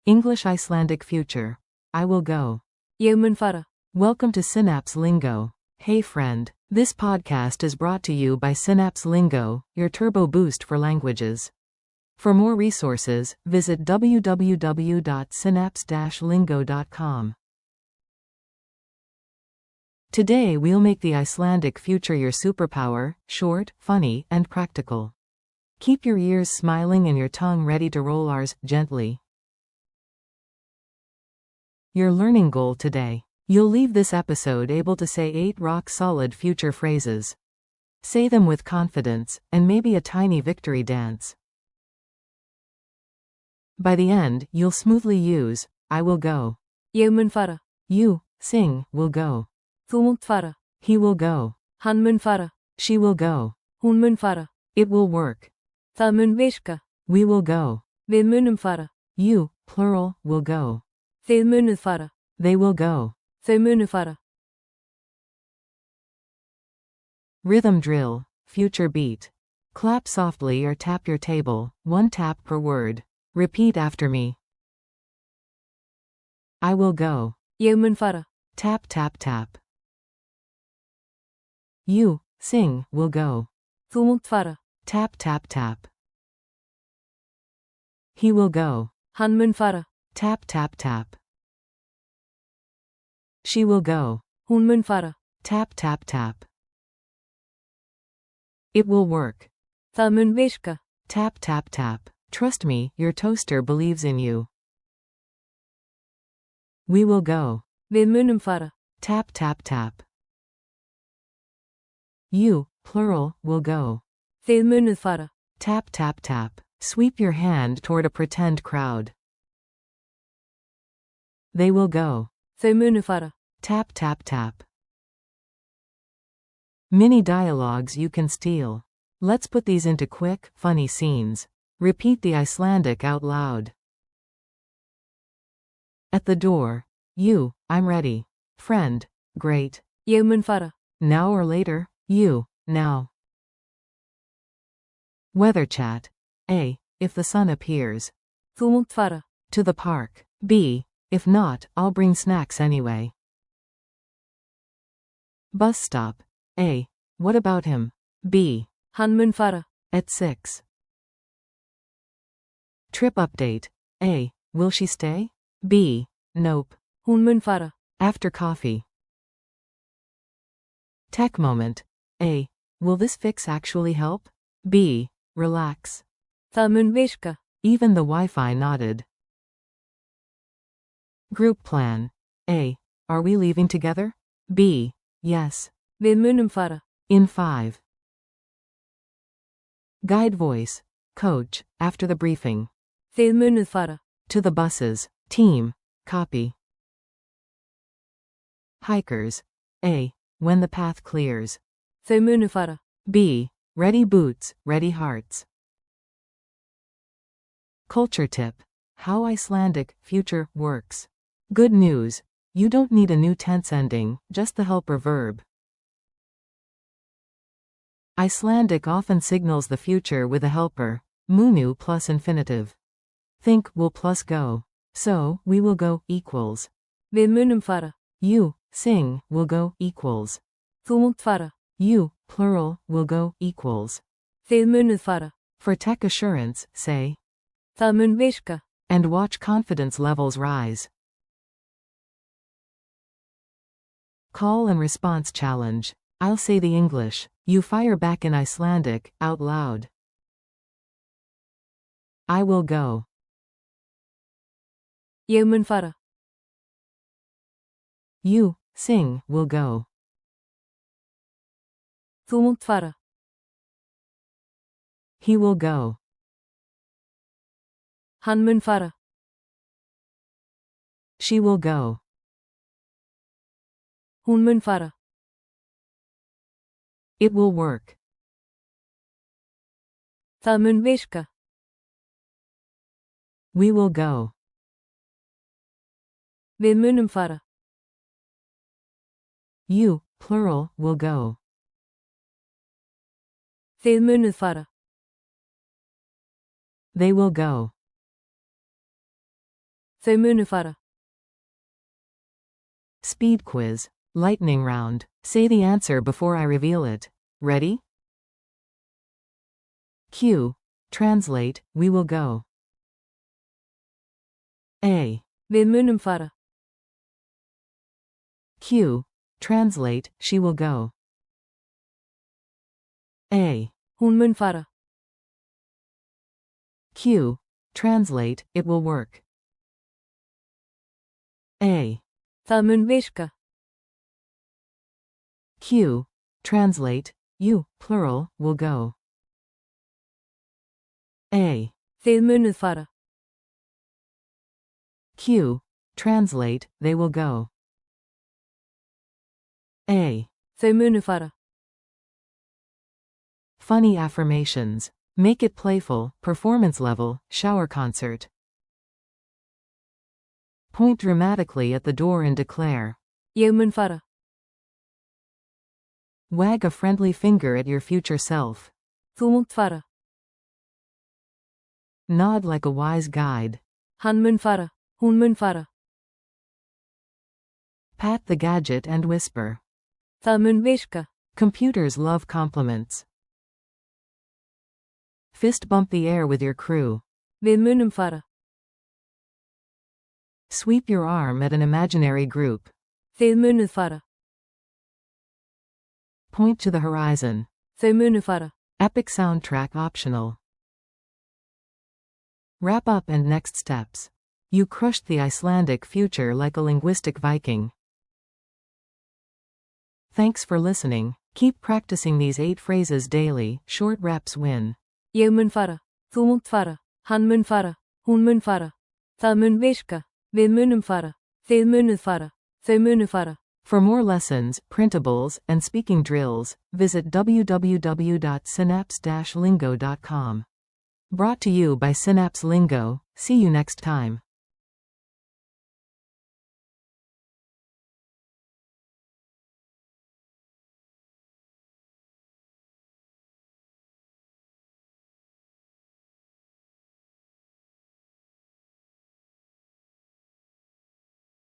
English Icelandic future. I will go. Ég mun fara. Welcome to Synapse Lingo. Hey friend. This podcast is brought to you by Synapse Lingo, your turbo boost for languages. For more resources, visit www.synapse-lingo.com. Today we'll make the Icelandic future your superpower, short, funny, and practical. Keep your ears smiling and your tongue ready to roll R's gently. Your learning goal today. You'll leave this episode able to say 8 rock-solid future phrases. Say them with confidence, and maybe a tiny victory dance. By the end, you'll smoothly use, I will go. Ég mun fara. You, sing, will go. Þú munt fara. He will go. Hann mun fara. She will go. Hún mun fara. It will work. Það mun virka. We will go. Við munum fara. You, plural, will go. Þið munuð fara. They will go. Þau munu fara. Rhythm drill, future beat. Clap softly or tap your table, 1 tap per word. Repeat after me. I will go. Ég mun fara. Tap tap tap. You, sing, will go. Þú munt fara. Tap tap tap. He will go. Hann mun fara. Tap tap tap. She will go. Hún mun fara. Tap tap tap. It will work. Það mun virka. Tap tap tap. Trust me, your toaster believes in you. We will go. Við munum fara. Tap tap tap. You, plural, will go. Þið munuð fara. Tap tap tap. Sweep your hand toward a pretend crowd. They will go. Þau munu fara. Tap tap tap. Mini dialogues you can steal. Let's put these into quick, funny scenes. Repeat the Icelandic out loud. At the door. You, I'm ready. Friend, great. Ég mun fara. Now or later. You, now. Weather chat. A. If the sun appears. Þú munt fara. To the park. B. If not, I'll bring snacks anyway. Bus stop. A. What about him? B. Hann mun fara. At 6. Trip update. A. Will she stay? B. Nope. Hún mun fara. After coffee. Tech moment. A. Will this fix actually help? B. Relax. Það mun virka. Even the Wi-Fi nodded. Group plan. A. Are we leaving together? B. Yes. Við munum fara. In 5. Guide voice. Coach, after the briefing. Þið munuð fara. To the buses. Team. Copy. Hikers. A. When the path clears. Þau munu fara. B. Ready boots, ready hearts. Culture tip. How Icelandic future works. Good news. You don't need a new tense ending, just the helper verb. Icelandic often signals the future with a helper, munu plus infinitive. Think will plus go. So, we will go equals. Við munum fara. You, sing, will go equals. Þú munt fara. You, plural, will go equals. Þið munuð fara. For tech assurance, say. Það mun virka. And watch confidence levels rise. Call and response challenge. I'll say the English. You fire back in Icelandic, out loud. I will go. Ég mun fara. You, sing, will go. Þú munt fara. He will go. Hann mun fara. She will go. Hún mun fara. It will work. Það mun virka. We will go. Við munum fara. You, plural, will go. Þið munuð fara. They will go. Þau munu fara. Speed quiz. Lightning round. Say the answer before I reveal it. Ready? Q. Translate, we will go. A. Við munum fara. Q. Translate, she will go. A. Hún mun fara. Q. Translate, it will work. A. Það mun virka. Q. Translate, you, plural, will go. A. Þið munuð fara. Q. Translate, they will go. A. Þau munu fara. Funny affirmations. Make it playful, performance level, shower concert. Point dramatically at the door and declare. Ég mun fara. Wag a friendly finger at your future self. Þú munt fara. Nod like a wise guide. Hann mun fara. Hún mun fara. Pat the gadget and whisper. Það mun virka. Computers love compliments. Fist bump the air with your crew. Við munum fara. Sweep your arm at an imaginary group. Þið munuð fara. Point to the horizon. Þau munu fara. Epic soundtrack optional. Wrap up and next steps. You crushed the Icelandic future like a linguistic Viking. Thanks for listening. Keep practicing these 8 phrases daily. Short reps win. Ég mun fara. Þú munt fara. Hann mun fara. Hún mun fara. Það mun virka. Við munum fara. Þið munuð fara. Þau munu fara. For more lessons, printables, and speaking drills, visit www.synapse-lingo.com. Brought to you by Synapse Lingo. See you next time.